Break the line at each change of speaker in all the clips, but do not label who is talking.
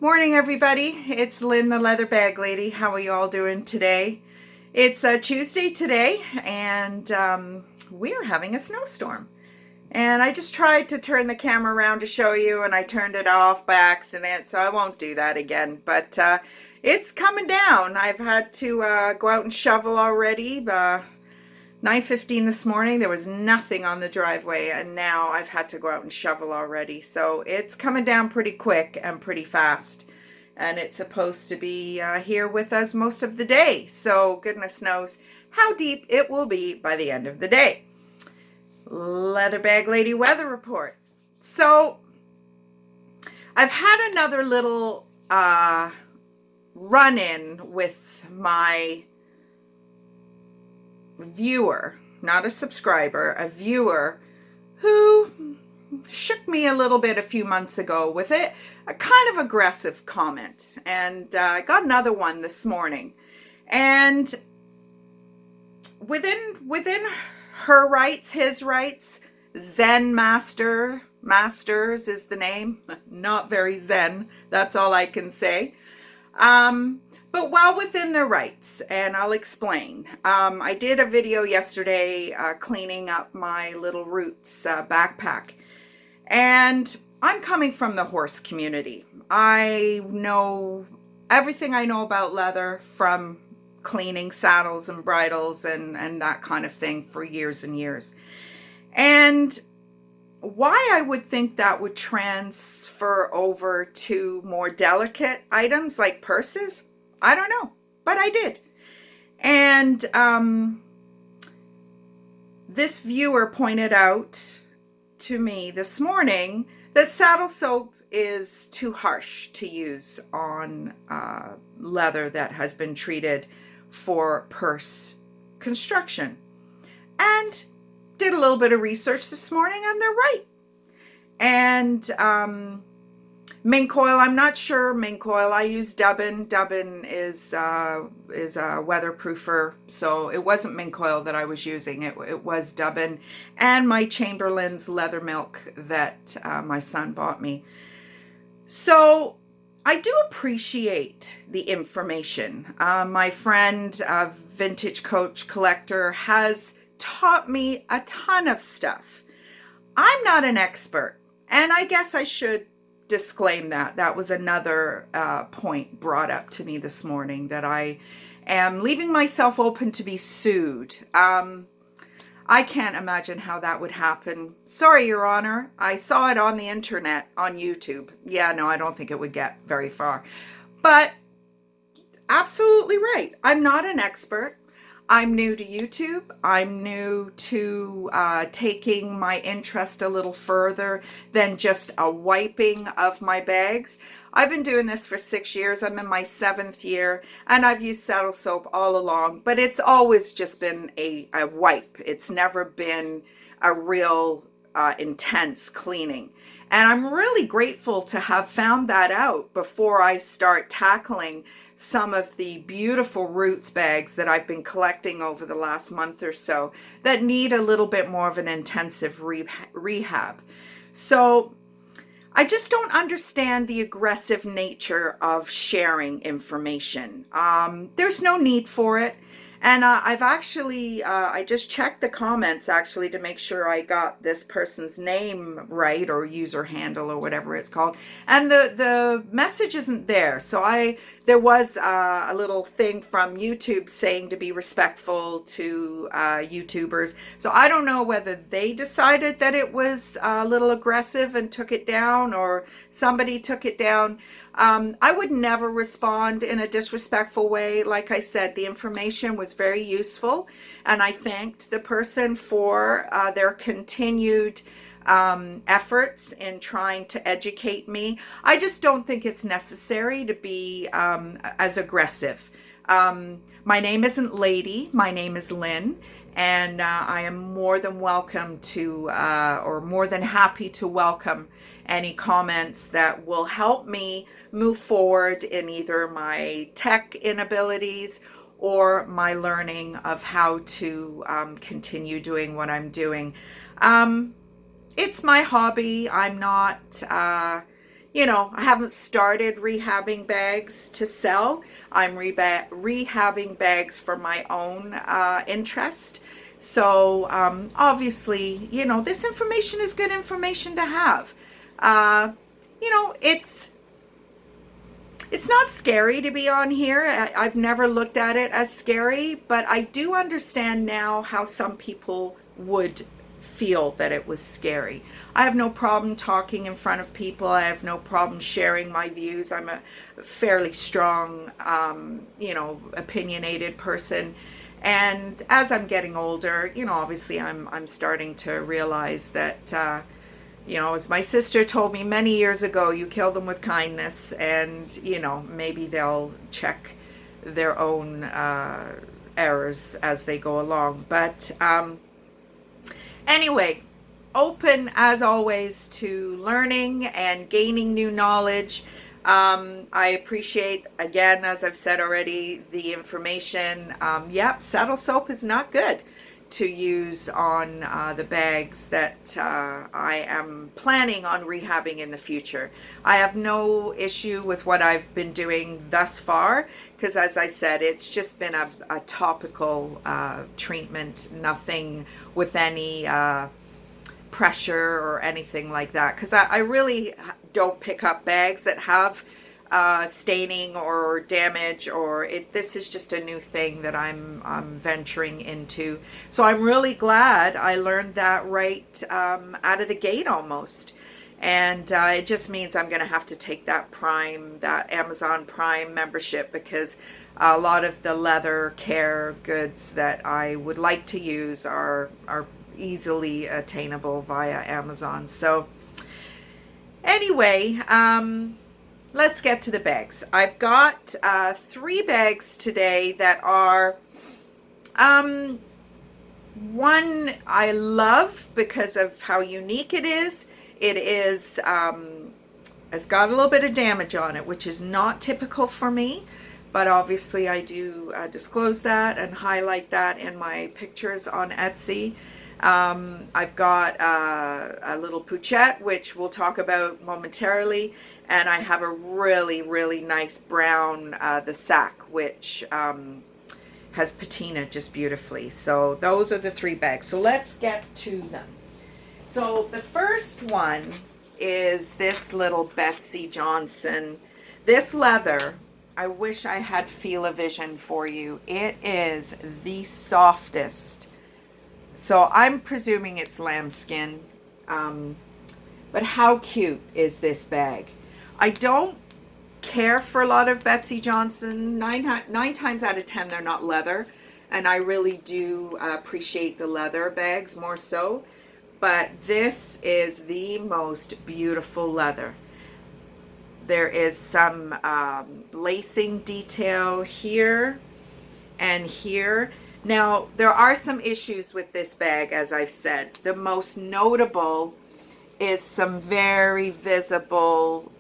Morning, everybody. It's Lynn, the leather bag lady. How are you all doing today? It's Tuesday today, and we're having a snowstorm. And I just tried to turn the camera around to show you, and I turned it off by accident, so I won't do that again. But it's coming down. I've had to go out and shovel already. 9:15 this morning, there was nothing on the driveway, and now I've had to go out and shovel already. So it's coming down pretty quick and pretty fast. And it's supposed to be here with us most of the day. So goodness knows how deep it will be by the end of the day. Leather bag lady weather report. So I've had another little run-in with my viewer, not a subscriber, a viewer who shook me a little bit a few months ago with a kind of aggressive comment. And I got another one this morning. And within her rights, his rights, Zen Masters is the name. Not very zen, that's all I can say. But well within their rights, and I'll explain. I did a video yesterday cleaning up my little Roots backpack, and I'm coming from the horse community. I know everything I know about leather from cleaning saddles and bridles and that kind of thing for years and years. And why I would think that would transfer over to more delicate items like purses, I don't know, but I did. And this viewer pointed out to me this morning that saddle soap is too harsh to use on leather that has been treated for purse construction. And did a little bit of research this morning, and they're right. And mink oil, I'm not sure mink oil. I use Dubbin. Dubbin is a weatherproofer, so it wasn't mink oil that I was using. It was Dubbin and my Chamberlain's leather milk that my son bought me. So I do appreciate the information. My friend, Vintage Coach Collector, has taught me a ton of stuff. I'm not an expert, and I guess I should disclaim that. That was another point brought up to me this morning, that I am leaving myself open to be sued. I can't imagine how that would happen. Sorry, Your Honor. I saw it on the internet, on YouTube. Yeah, no, I don't think it would get very far. But absolutely right. I'm not an expert. I'm new to YouTube. I'm new to taking my interest a little further than just a wiping of my bags. I've been doing this for 6 years. I'm in my 7th year, and I've used saddle soap all along, but it's always just been a wipe. It's never been a real intense cleaning. And I'm really grateful to have found that out before I start tackling some of the beautiful Roots bags that I've been collecting over the last month or so that need a little bit more of an intensive rehab. So I just don't understand the aggressive nature of sharing information. There's no need for it. And I've actually, I just checked the comments actually to make sure I got this person's name right, or user handle or whatever it's called. And the message isn't there. So there was a little thing from YouTube saying to be respectful to YouTubers. So I don't know whether they decided that it was a little aggressive and took it down, or somebody took it down. I would never respond in a disrespectful way. Like I said, the information was very useful, and I thanked the person for their continued efforts in trying to educate me. I just don't think it's necessary to be as aggressive. My name isn't Lady, my name is Lynn, and I am more than welcome to, or more than happy to welcome any comments that will help me move forward in either my tech inabilities or my learning of how to continue doing what I'm doing. It's my hobby. I'm not you know, I haven't started rehabbing bags to sell. I'm rehabbing bags for my own interest. So obviously, you know, this information is good information to have. Uh, you know, it's not scary to be on here. I've never looked at it as scary, but I do understand now how some people would feel that it was scary. I have no problem talking in front of people. I have no problem sharing my views. I'm a fairly strong, you know, opinionated person. And as I'm getting older, you know, obviously I'm starting to realize that you know, as my sister told me many years ago, you kill them with kindness, and, you know, maybe they'll check their own errors as they go along. But anyway, open as always to learning and gaining new knowledge. I appreciate, again, as I've said already, the information. Yep, saddle soap is not good to use on the bags that I am planning on rehabbing in the future. I have no issue with what I've been doing thus far, because as I said, it's just been a topical treatment, nothing with any pressure or anything like that, because I really don't pick up bags that have staining or damage, or this is just a new thing that I'm venturing into. So I'm really glad I learned that right out of the gate almost. And it just means I'm going to have to take that Amazon Prime membership, because a lot of the leather care goods that I would like to use are easily attainable via Amazon. So anyway, let's get to the bags. I've got 3 bags today that are one I love because of how unique it is. It is has got a little bit of damage on it, which is not typical for me, but obviously I do disclose that and highlight that in my pictures on Etsy. I've got a little Pouchette, which we'll talk about momentarily, and I have a really, really nice brown, the sack, which has patina just beautifully. So those are the 3 bags. So let's get to them. So the first one is this little Betsy Johnson. This leather, I wish I had Feel-O-Vision for you. It is the softest. So I'm presuming it's lambskin, but how cute is this bag? I don't care for a lot of Betsy Johnson. Nine times out of 10, they're not leather, and I really do appreciate the leather bags more so. But this is the most beautiful leather. There is some lacing detail here and here. Now, there are some issues with this bag, as I've said. The most notable is some very visible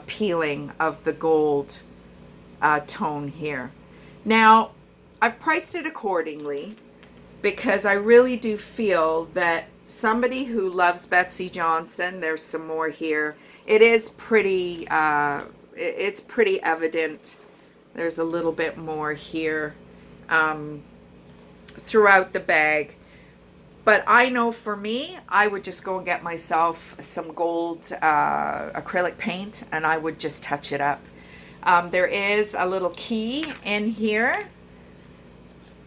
peeling of the gold tone here. Now, I've priced it accordingly because I really do feel that somebody who loves Betsy Johnson, there's some more here. It is pretty, it's pretty evident. There's a little bit more here throughout the bag. But I know for me, I would just go and get myself some gold acrylic paint, and I would just touch it up. There is a little key in here,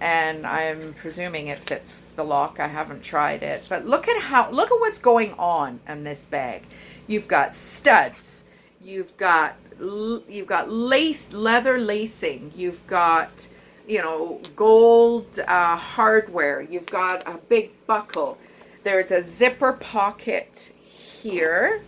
and I'm presuming it fits the lock. I haven't tried it, but look at what's going on in this bag. You've got studs, you've got leather lacing, you've got, you know, gold hardware, you've got a big buckle. There's a zipper pocket here,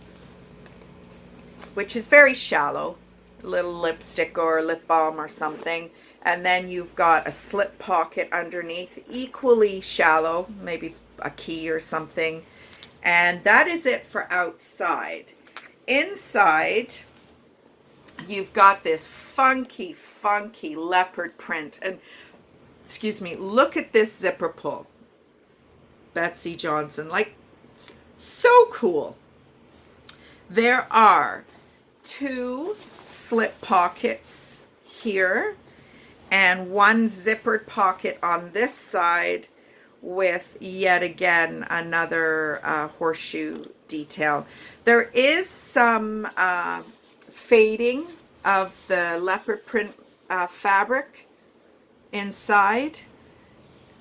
which is very shallow, a little lipstick or lip balm or something. And then you've got a slip pocket underneath, equally shallow, maybe a key or something. And that is it for outside. Inside, you've got this funky, funky leopard print. And, excuse me, look at this zipper pull. Betsy Johnson, like, so cool. There are 2 slip pockets here and 1 zippered pocket on this side with yet again another horseshoe detail. There is some fading of the leopard print fabric inside,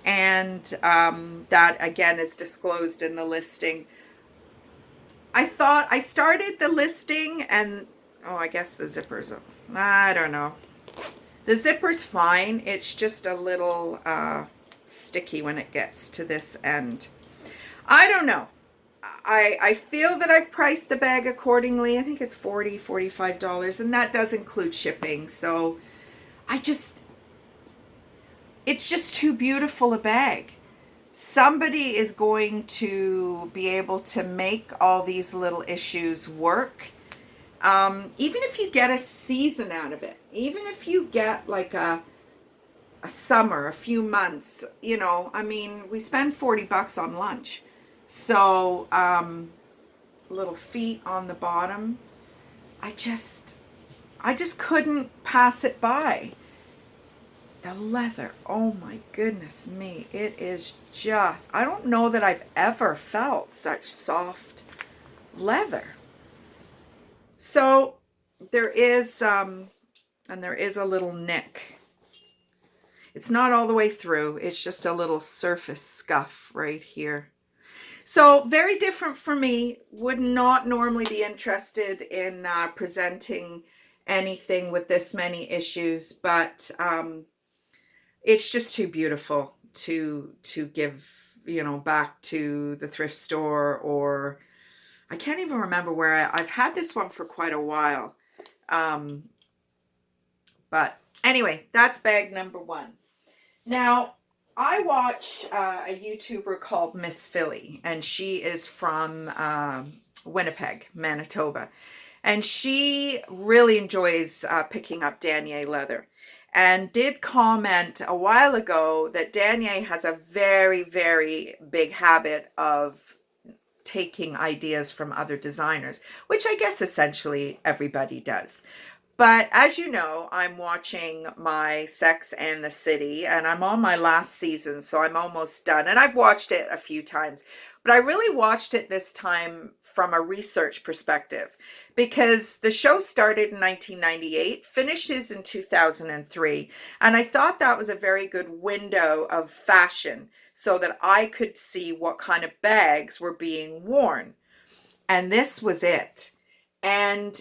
and that again is disclosed in the listing. I thought I started the listing and, oh, I guess the zipper's, I don't know. The zipper's fine. It's just a little sticky when it gets to this end. I don't know. I feel that I've priced the bag accordingly. I think it's $40, $45, and that does include shipping. So it's just too beautiful a bag. Somebody is going to be able to make all these little issues work. Even if you get a season out of it, even if you get like a summer, a few months, you know, I mean, we spend $40 on lunch. So, little feet on the bottom. I just couldn't pass it by. The leather, oh my goodness me, it is just, I don't know that I've ever felt such soft leather. So there is, and there is a little nick. It's not all the way through, it's just a little surface scuff right here. So very different for me. Would not normally be interested in presenting anything with this many issues, but it's just too beautiful to give, you know, back to the thrift store, or I can't even remember where I've had this one for quite a while. But anyway, that's bag number 1. Now, I watch a YouTuber called Miss Philly, and she is from Winnipeg, Manitoba. And she really enjoys picking up Danier leather, and did comment a while ago that Danier has a very, very big habit of taking ideas from other designers, which I guess essentially everybody does. But as you know, I'm watching my Sex and the City, and I'm on my last season, so I'm almost done. And I've watched it a few times, but I really watched it this time from a research perspective, because the show started in 1998, finishes in 2003, and I thought that was a very good window of fashion so that I could see what kind of bags were being worn. And this was it. And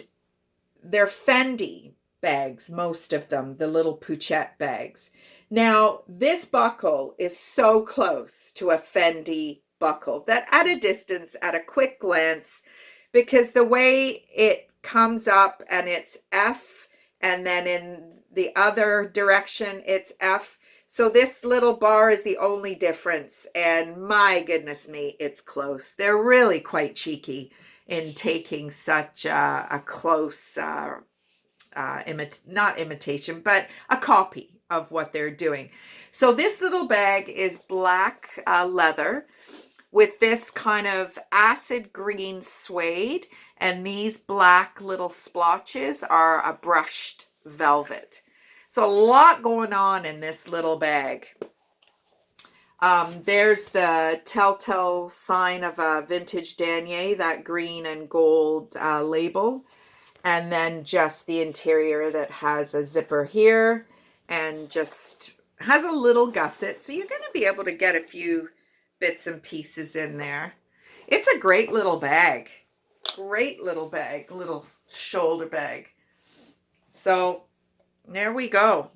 they're Fendi bags, most of them, the little Pouchette bags. Now, this buckle is so close to a Fendi buckle that at a distance, at a quick glance, because the way it comes up and it's F, and then in the other direction, it's F. So this little bar is the only difference. And my goodness me, it's close. They're really quite cheeky in taking such a close, not imitation, but a copy of what they're doing. So this little bag is black leather with this kind of acid green suede, and these black little splotches are a brushed velvet. So a lot going on in this little bag. There's the telltale sign of a vintage Danier, that green and gold label. And then just the interior that has a zipper here and just has a little gusset. So you're going to be able to get a few bits and pieces in there. It's a great little bag. Great little bag, little shoulder bag. So there we go.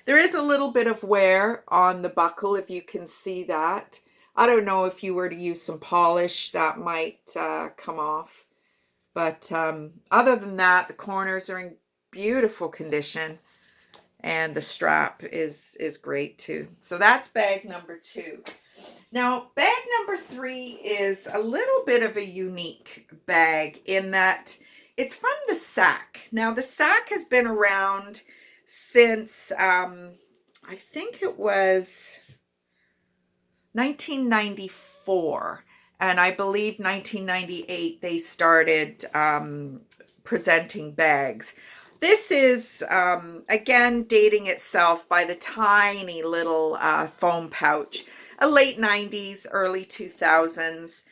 There is a little bit of wear on the buckle, if you can see that. I don't know if you were to use some polish, that might come off. But other than that, the corners are in beautiful condition. And the strap is great too. So that's bag number 2. Now, bag number 3 is a little bit of a unique bag in that it's from the Sack. Now, the Sack has been around since, I think it was 1994. And I believe 1998 they started presenting bags. This is, again, dating itself by the tiny little foam pouch. A late 90s, early 2000s.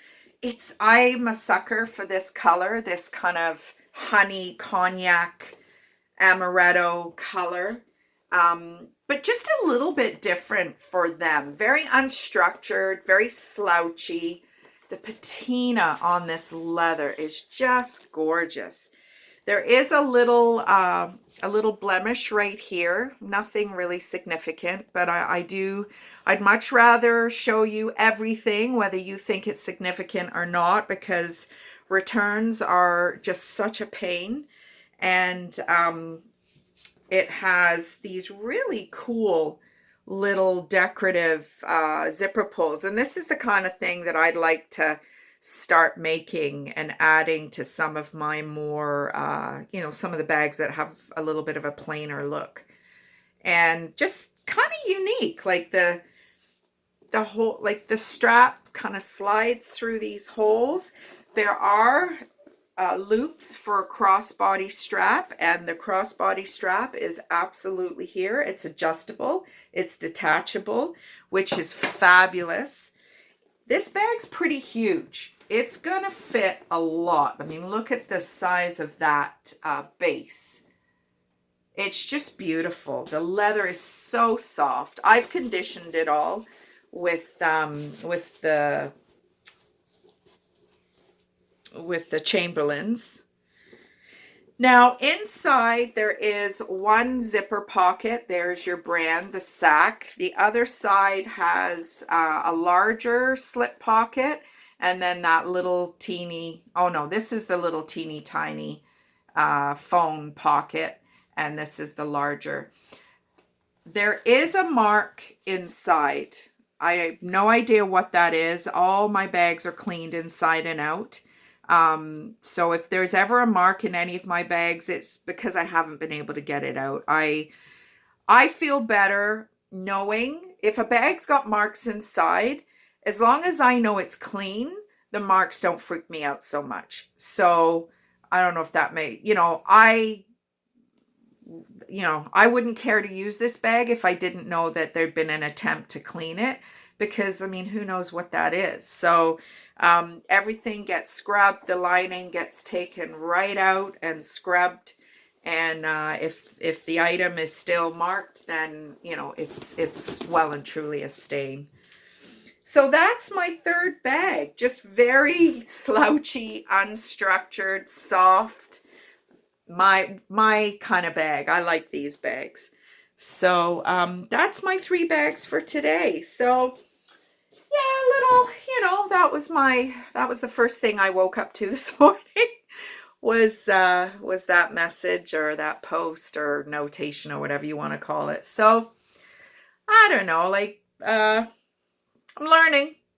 I'm a sucker for this color, this kind of honey cognac amaretto color. But just a little bit different for them. Very unstructured, very slouchy. The patina on this leather is just gorgeous. There is a little blemish right here. Nothing really significant, but I'd much rather show you everything, whether you think it's significant or not, because returns are just such a pain. And it has these really cool little decorative zipper pulls. And this is the kind of thing that I'd like to start making and adding to some of my more, some of the bags that have a little bit of a plainer look. And just kind of unique, like the whole, like the strap kind of slides through these holes. There are loops for a crossbody strap, and the crossbody strap is absolutely here. It's adjustable, it's detachable, which is fabulous. This bag's pretty huge. It's gonna fit a lot. I mean, look at the size of that base. It's just beautiful. The leather is so soft. I've conditioned it all with the Chamberlains. Now inside there is one zipper pocket. There's your brand, the sack. The other side has a larger slip pocket, and then that little teeny, oh no, this is the little teeny tiny phone pocket, and this is the larger. There is a mark inside. I have no idea what that is. All my bags are cleaned inside and out. So if there's ever a mark in any of my bags, it's because I haven't been able to get it out. I feel better knowing if a bag's got marks inside, as long as I know it's clean, the marks don't freak me out so much. So I don't know if that may, I wouldn't care to use this bag if I didn't know that there'd been an attempt to clean it, because I mean, who knows what that is. So everything gets scrubbed. The lining gets taken right out and scrubbed. And if the item is still marked, then, it's well and truly a stain. So that's my third bag. Just very slouchy, unstructured, soft. My kind of bag. I like these bags. So that's my 3 bags for today. So yeah, that was the first thing I woke up to this morning was that message or that post or notation or whatever you want to call it. So I don't know, I'm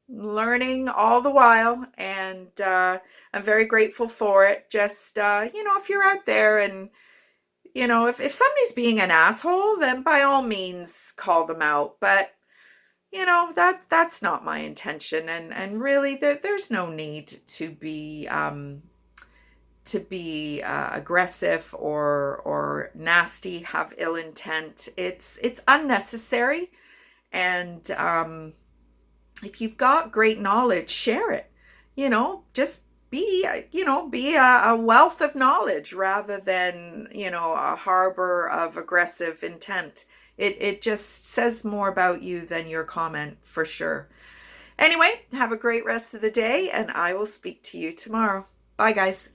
learning all the while, and I'm very grateful for it. Just if you're out there and if somebody's being an asshole, then by all means call them out. But that's not my intention, and really there's no need to be aggressive or nasty, have ill intent. It's unnecessary, and if you've got great knowledge, share it. Just be a wealth of knowledge rather than a harbor of aggressive intent. It just says more about you than your comment, for sure. Anyway, have a great rest of the day, and I will speak to you tomorrow. Bye, guys.